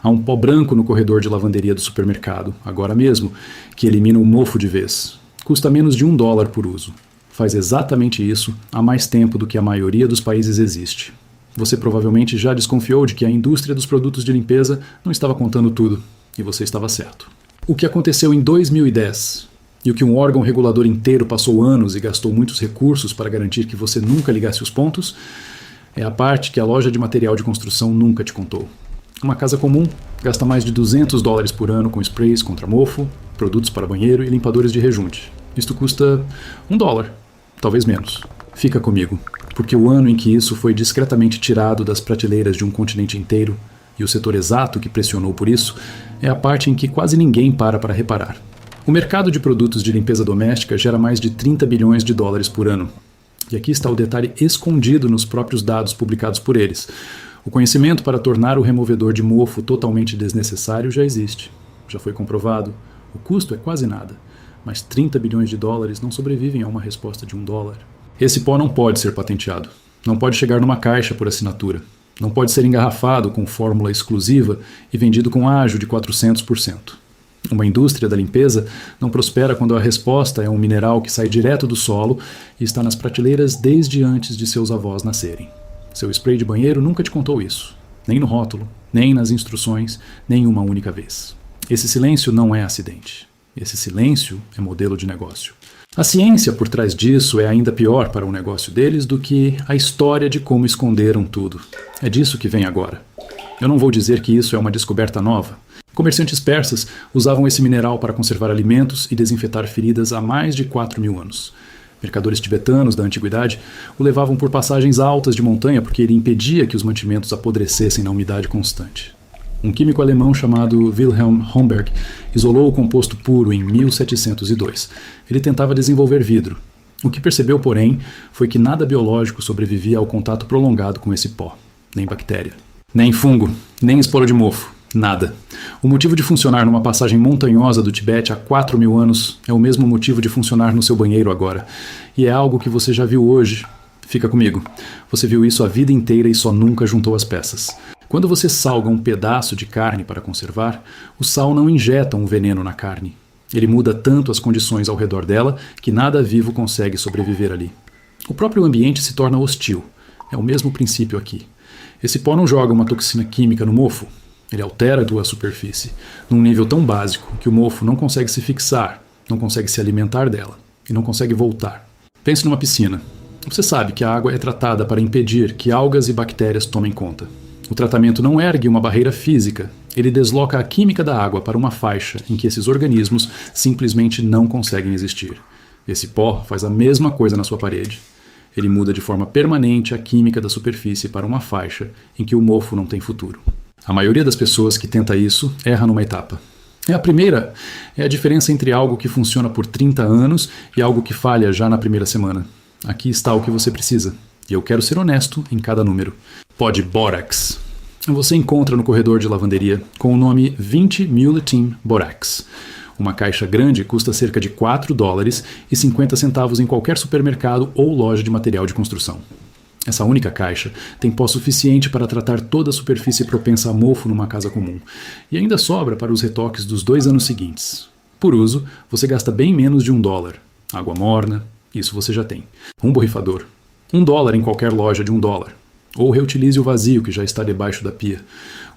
Há um pó branco no corredor de lavanderia do supermercado, agora mesmo, que elimina o mofo de vez. Custa menos de $1 por uso. Faz exatamente isso há mais tempo do que a maioria dos países existe. Você provavelmente já desconfiou de que a indústria dos produtos de limpeza não estava contando tudo, e você estava certo. O que aconteceu em 2010, e o que um órgão regulador inteiro passou anos e gastou muitos recursos para garantir que você nunca ligasse os pontos, é a parte que a loja de material de construção nunca te contou. Uma casa comum gasta mais de $200 por ano com sprays contra mofo, produtos para banheiro e limpadores de rejunte. Isto custa $1, talvez menos. Fica comigo, porque o ano em que isso foi discretamente tirado das prateleiras de um continente inteiro, e o setor exato que pressionou por isso, é a parte em que quase ninguém para reparar. O mercado de produtos de limpeza doméstica gera mais de $30 bilhões por ano. E aqui está o detalhe escondido nos próprios dados publicados por eles. O conhecimento para tornar o removedor de mofo totalmente desnecessário já existe. Já foi comprovado. O custo é quase nada. Mas $30 bilhões não sobrevivem a uma resposta de $1. Esse pó não pode ser patenteado. Não pode chegar numa caixa por assinatura. Não pode ser engarrafado com fórmula exclusiva e vendido com ágio de 400%. Uma indústria da limpeza não prospera quando a resposta é um mineral que sai direto do solo e está nas prateleiras desde antes de seus avós nascerem. Seu spray de banheiro nunca te contou isso. Nem no rótulo, nem nas instruções, nem uma única vez. Esse silêncio não é acidente. Esse silêncio é modelo de negócio. A ciência por trás disso é ainda pior para o negócio deles do que a história de como esconderam tudo. É disso que vem agora. Eu não vou dizer que isso é uma descoberta nova. Comerciantes persas usavam esse mineral para conservar alimentos e desinfetar feridas há mais de 4.000 anos. Mercadores tibetanos da antiguidade o levavam por passagens altas de montanha porque ele impedia que os mantimentos apodrecessem na umidade constante. Um químico alemão chamado Wilhelm Homberg isolou o composto puro em 1702. Ele tentava desenvolver vidro. O que percebeu, porém, foi que nada biológico sobrevivia ao contato prolongado com esse pó. Nem bactéria, nem fungo, nem esporo de mofo. Nada. O motivo de funcionar numa passagem montanhosa do Tibete há 4.000 anos é o mesmo motivo de funcionar no seu banheiro agora. E é algo que você já viu hoje. Fica comigo. Você viu isso a vida inteira e só nunca juntou as peças. Quando você salga um pedaço de carne para conservar, o sal não injeta um veneno na carne. Ele muda tanto as condições ao redor dela que nada vivo consegue sobreviver ali. O próprio ambiente se torna hostil. É o mesmo princípio aqui. Esse pó não joga uma toxina química no mofo. Ele altera a tua superfície, num nível tão básico que o mofo não consegue se fixar, não consegue se alimentar dela e não consegue voltar. Pense numa piscina. Você sabe que a água é tratada para impedir que algas e bactérias tomem conta. O tratamento não ergue uma barreira física, ele desloca a química da água para uma faixa em que esses organismos simplesmente não conseguem existir. Esse pó faz a mesma coisa na sua parede. Ele muda de forma permanente a química da superfície para uma faixa em que o mofo não tem futuro. A maioria das pessoas que tenta isso erra numa etapa. A primeira é a diferença entre algo que funciona por 30 anos e algo que falha já na primeira semana. Aqui está o que você precisa. E eu quero ser honesto em cada número. Pó de Borax. Você encontra no corredor de lavanderia com o nome 20 Mule Team Borax. Uma caixa grande custa cerca de $4,50 em qualquer supermercado ou loja de material de construção. Essa única caixa tem pó suficiente para tratar toda a superfície propensa a mofo numa casa comum, e ainda sobra para os retoques dos 2 anos seguintes. Por uso, você gasta bem menos de $1. Água morna, isso você já tem. Um borrifador. $1 em qualquer loja de $1. Ou reutilize o vazio que já está debaixo da pia.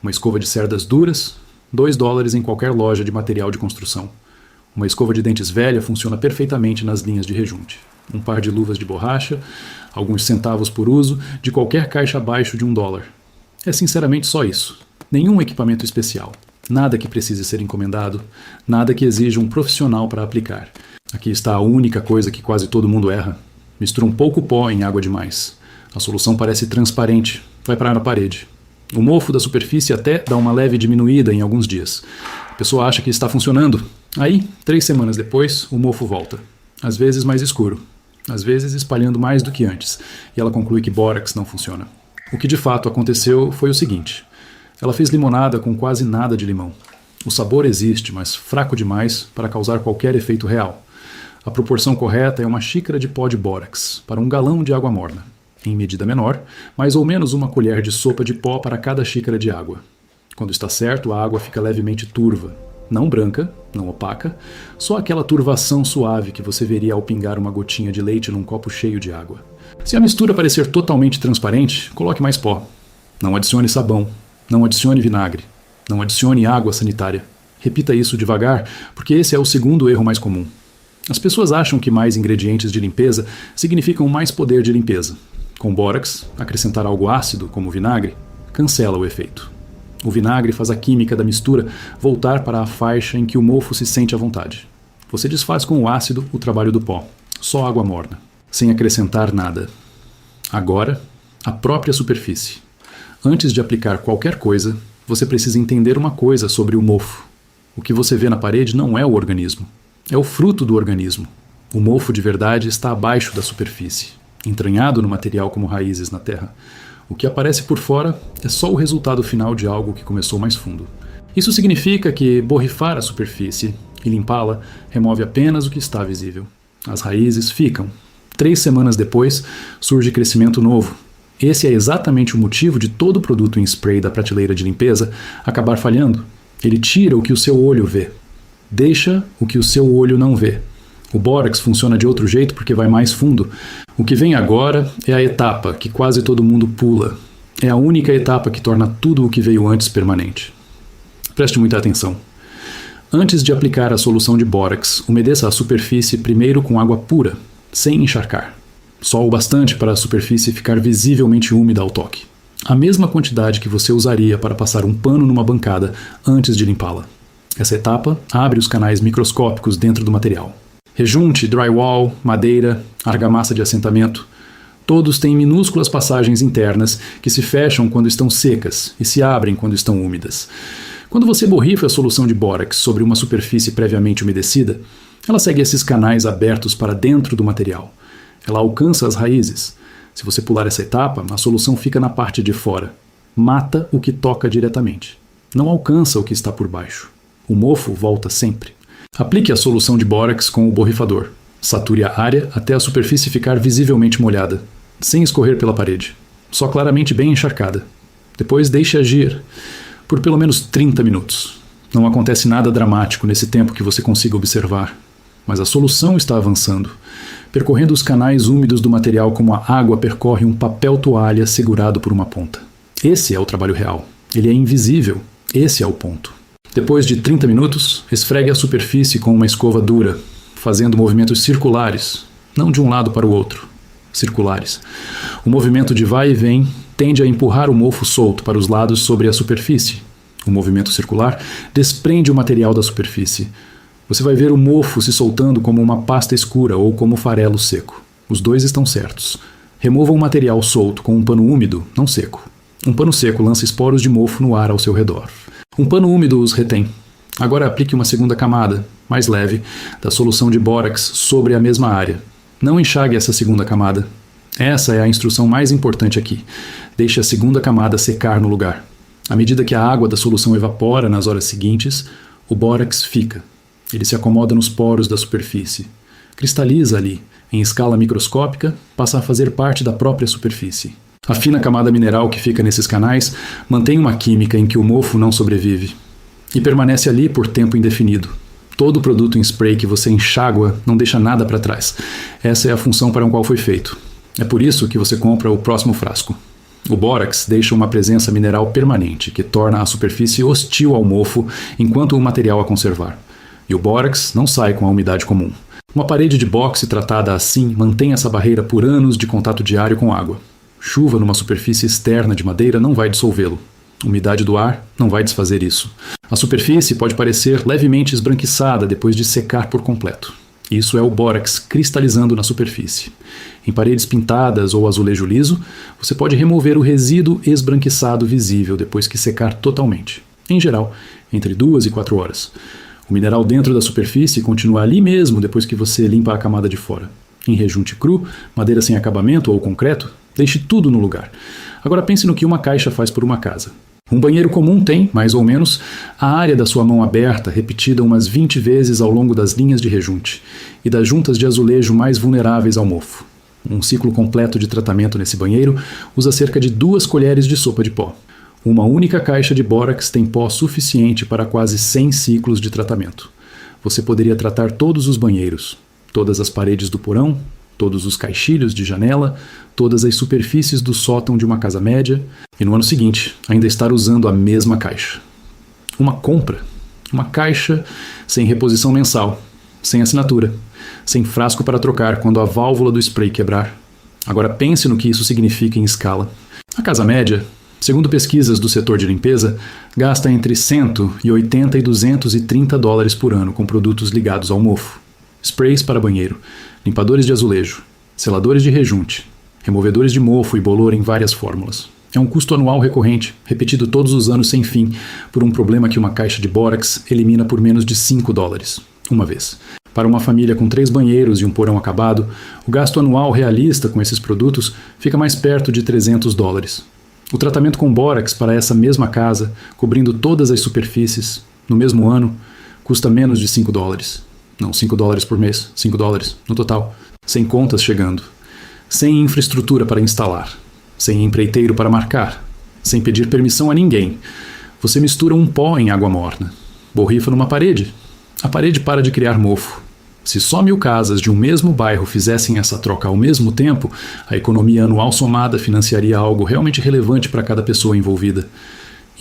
Uma escova de cerdas duras, $2 em qualquer loja de material de construção. Uma escova de dentes velha funciona perfeitamente nas linhas de rejunte. Um par de luvas de borracha, alguns centavos por uso, de qualquer caixa abaixo de $1. É sinceramente só isso. Nenhum equipamento especial. Nada que precise ser encomendado. Nada que exija um profissional para aplicar. Aqui está a única coisa que quase todo mundo erra. Mistura um pouco pó em água demais. A solução parece transparente. Vai parar na parede. O mofo da superfície até dá uma leve diminuída em alguns dias. A pessoa acha que está funcionando. Aí, 3 semanas depois, o mofo volta. Às vezes mais escuro. Às vezes espalhando mais do que antes, e ela conclui que bórax não funciona. O que de fato aconteceu foi o seguinte: ela fez limonada com quase nada de limão. O sabor existe, mas fraco demais para causar qualquer efeito real. A proporção correta é uma xícara de pó de bórax para 1 galão de água morna. Em medida menor, mais ou menos 1 colher de sopa de pó para cada xícara de água. Quando está certo, a água fica levemente turva. Não branca, não opaca, só aquela turvação suave que você veria ao pingar uma gotinha de leite num copo cheio de água. Se a mistura parecer totalmente transparente, coloque mais pó. Não adicione sabão, não adicione vinagre, não adicione água sanitária. Repita isso devagar, porque esse é o segundo erro mais comum. As pessoas acham que mais ingredientes de limpeza significam mais poder de limpeza. Com bórax, acrescentar algo ácido, como vinagre, cancela o efeito. O vinagre faz a química da mistura voltar para a faixa em que o mofo se sente à vontade. Você desfaz com o ácido o trabalho do pó, só água morna, sem acrescentar nada. Agora, a própria superfície. Antes de aplicar qualquer coisa, você precisa entender uma coisa sobre o mofo. O que você vê na parede não é o organismo, é o fruto do organismo. O mofo de verdade está abaixo da superfície, entranhado no material como raízes na terra. O que aparece por fora é só o resultado final de algo que começou mais fundo. Isso significa que borrifar a superfície e limpá-la remove apenas o que está visível. As raízes ficam. 3 semanas depois, surge crescimento novo. Esse é exatamente o motivo de todo produto em spray da prateleira de limpeza acabar falhando. Ele tira o que o seu olho vê. Deixa o que o seu olho não vê. O bórax funciona de outro jeito porque vai mais fundo. O que vem agora é a etapa que quase todo mundo pula. É a única etapa que torna tudo o que veio antes permanente. Preste muita atenção. Antes de aplicar a solução de bórax, umedeça a superfície primeiro com água pura, sem encharcar. Só o bastante para a superfície ficar visivelmente úmida ao toque. A mesma quantidade que você usaria para passar um pano numa bancada antes de limpá-la. Essa etapa abre os canais microscópicos dentro do material. Rejunte, drywall, madeira, argamassa de assentamento, todos têm minúsculas passagens internas que se fecham quando estão secas e se abrem quando estão úmidas. Quando você borrifa a solução de bórax sobre uma superfície previamente umedecida, ela segue esses canais abertos para dentro do material. Ela alcança as raízes. Se você pular essa etapa, a solução fica na parte de fora. Mata o que toca diretamente. Não alcança o que está por baixo. O mofo volta sempre. Aplique a solução de bórax com o borrifador. Sature a área até a superfície ficar visivelmente molhada, sem escorrer pela parede, só claramente bem encharcada. Depois deixe agir por pelo menos 30 minutos. Não acontece nada dramático nesse tempo que você consiga observar, mas a solução está avançando, percorrendo os canais úmidos do material como a água percorre um papel toalha segurado por uma ponta. Esse é o trabalho real. Ele é invisível. Esse é o ponto. Depois de 30 minutos, esfregue a superfície com uma escova dura, fazendo movimentos circulares, não de um lado para o outro, circulares. O movimento de vai e vem tende a empurrar o mofo solto para os lados sobre a superfície. O movimento circular desprende o material da superfície. Você vai ver o mofo se soltando como uma pasta escura ou como farelo seco. Os dois estão certos. Remova o material solto com um pano úmido, não seco. Um pano seco lança esporos de mofo no ar ao seu redor. Um pano úmido os retém. Agora aplique uma segunda camada, mais leve, da solução de bórax sobre a mesma área. Não enxague essa segunda camada. Essa é a instrução mais importante aqui. Deixe a segunda camada secar no lugar. À medida que a água da solução evapora nas horas seguintes, o bórax fica. Ele se acomoda nos poros da superfície. Cristaliza ali. Em escala microscópica, passa a fazer parte da própria superfície. A fina camada mineral que fica nesses canais mantém uma química em que o mofo não sobrevive e permanece ali por tempo indefinido. Todo produto em spray que você enxágua não deixa nada para trás. Essa é a função para a qual foi feito. É por isso que você compra o próximo frasco. O bórax deixa uma presença mineral permanente que torna a superfície hostil ao mofo enquanto o material a conservar. E o bórax não sai com a umidade comum. Uma parede de boxe tratada assim mantém essa barreira por anos de contato diário com água. Chuva numa superfície externa de madeira não vai dissolvê-lo. Umidade do ar não vai desfazer isso. A superfície pode parecer levemente esbranquiçada depois de secar por completo. Isso é o bórax cristalizando na superfície. Em paredes pintadas ou azulejo liso, você pode remover o resíduo esbranquiçado visível depois que secar totalmente. Em geral, entre 2 e 4 horas. O mineral dentro da superfície continua ali mesmo depois que você limpa a camada de fora. Em rejunte cru, madeira sem acabamento ou concreto, deixe tudo no lugar. Agora pense no que uma caixa faz por uma casa. Um banheiro comum tem, mais ou menos, a área da sua mão aberta repetida umas 20 vezes ao longo das linhas de rejunte e das juntas de azulejo mais vulneráveis ao mofo. Um ciclo completo de tratamento nesse banheiro usa cerca de 2 colheres de sopa de pó. Uma única caixa de bórax tem pó suficiente para quase 100 ciclos de tratamento. Você poderia tratar todos os banheiros, todas as paredes do porão, todos os caixilhos de janela, todas as superfícies do sótão de uma casa média, e no ano seguinte ainda estar usando a mesma caixa. Uma compra, uma caixa sem reposição mensal, sem assinatura, sem frasco para trocar quando a válvula do spray quebrar. Agora pense no que isso significa em escala. A casa média, segundo pesquisas do setor de limpeza, gasta entre 180 e 230 dólares por ano com produtos ligados ao mofo. Sprays para banheiro, limpadores de azulejo, seladores de rejunte, removedores de mofo e bolor em várias fórmulas. É um custo anual recorrente, repetido todos os anos sem fim, por um problema que uma caixa de bórax elimina por menos de 5 dólares, uma vez. Para uma família com 3 banheiros e um porão acabado, o gasto anual realista com esses produtos fica mais perto de 300 dólares. O tratamento com bórax para essa mesma casa, cobrindo todas as superfícies, no mesmo ano, custa menos de 5 dólares. Não, 5 dólares por mês, 5 dólares no total, sem contas chegando. Sem infraestrutura para instalar, sem empreiteiro para marcar, sem pedir permissão a ninguém. Você mistura um pó em água morna, borrifa numa parede. A parede para de criar mofo. Se só 1000 casas de um mesmo bairro fizessem essa troca ao mesmo tempo, a economia anual somada financiaria algo realmente relevante para cada pessoa envolvida.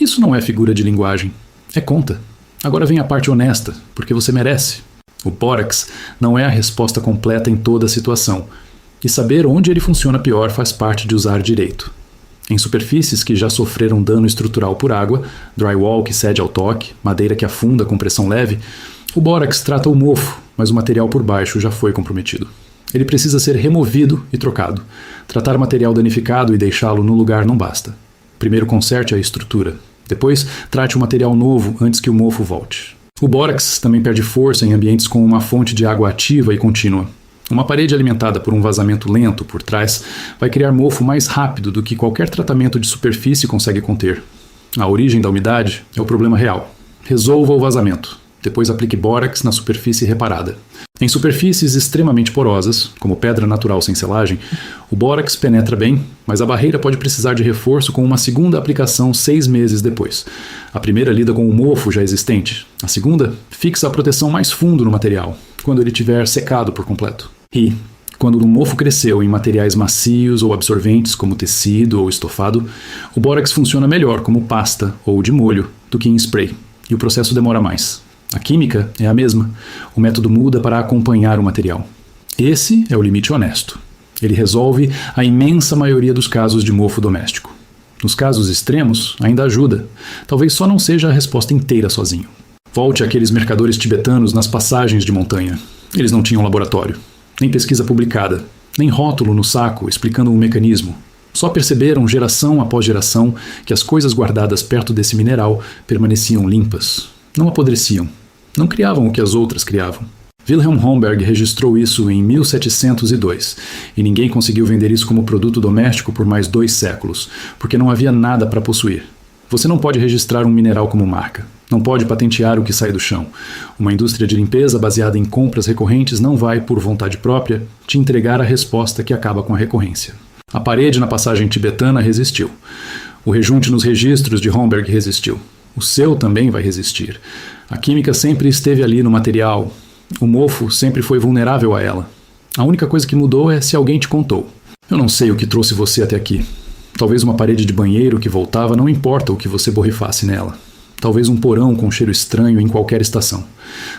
Isso não é figura de linguagem, é conta. Agora vem a parte honesta, porque você merece. O bórax não é a resposta completa em toda a situação, e saber onde ele funciona pior faz parte de usar direito. Em superfícies que já sofreram dano estrutural por água, drywall que cede ao toque, madeira que afunda com pressão leve, o bórax trata o mofo, mas o material por baixo já foi comprometido. Ele precisa ser removido e trocado. Tratar o material danificado e deixá-lo no lugar não basta. Primeiro conserte a estrutura. Depois, trate o material novo antes que o mofo volte. O bórax também perde força em ambientes com uma fonte de água ativa e contínua. Uma parede alimentada por um vazamento lento por trás vai criar mofo mais rápido do que qualquer tratamento de superfície consegue conter. A origem da umidade é o problema real. Resolva o vazamento. Depois aplique bórax na superfície reparada. Em superfícies extremamente porosas, como pedra natural sem selagem, o bórax penetra bem, mas a barreira pode precisar de reforço com uma segunda aplicação 6 meses depois. A primeira lida com o mofo já existente. A segunda fixa a proteção mais fundo no material, quando ele tiver secado por completo. E, quando o mofo cresceu em materiais macios ou absorventes, como tecido ou estofado, o bórax funciona melhor como pasta ou de molho do que em spray, e o processo demora mais. A química é a mesma. O método muda para acompanhar o material. Esse é o limite honesto. Ele resolve a imensa maioria dos casos de mofo doméstico. Nos casos extremos, ainda ajuda. Talvez só não seja a resposta inteira sozinho. Volte àqueles mercadores tibetanos nas passagens de montanha. Eles não tinham laboratório, nem pesquisa publicada, nem rótulo no saco explicando o mecanismo. Só perceberam, geração após geração, que as coisas guardadas perto desse mineral permaneciam limpas. Não apodreciam. Não criavam o que as outras criavam. Wilhelm Homberg registrou isso em 1702, e ninguém conseguiu vender isso como produto doméstico por mais 2 séculos, porque não havia nada para possuir. Você não pode registrar um mineral como marca. Não pode patentear o que sai do chão. Uma indústria de limpeza baseada em compras recorrentes não vai, por vontade própria, te entregar a resposta que acaba com a recorrência. A parede na passagem tibetana resistiu. O rejunte nos registros de Homberg resistiu. O seu também vai resistir. A química sempre esteve ali no material. O mofo sempre foi vulnerável a ela. A única coisa que mudou é se alguém te contou. Eu não sei o que trouxe você até aqui. Talvez uma parede de banheiro que voltava, não importa o que você borrifasse nela. Talvez um porão com cheiro estranho em qualquer estação.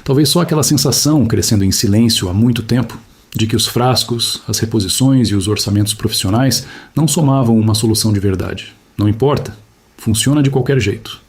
Talvez só aquela sensação, crescendo em silêncio há muito tempo, de que os frascos, as reposições e os orçamentos profissionais não somavam uma solução de verdade. Não importa. Funciona de qualquer jeito.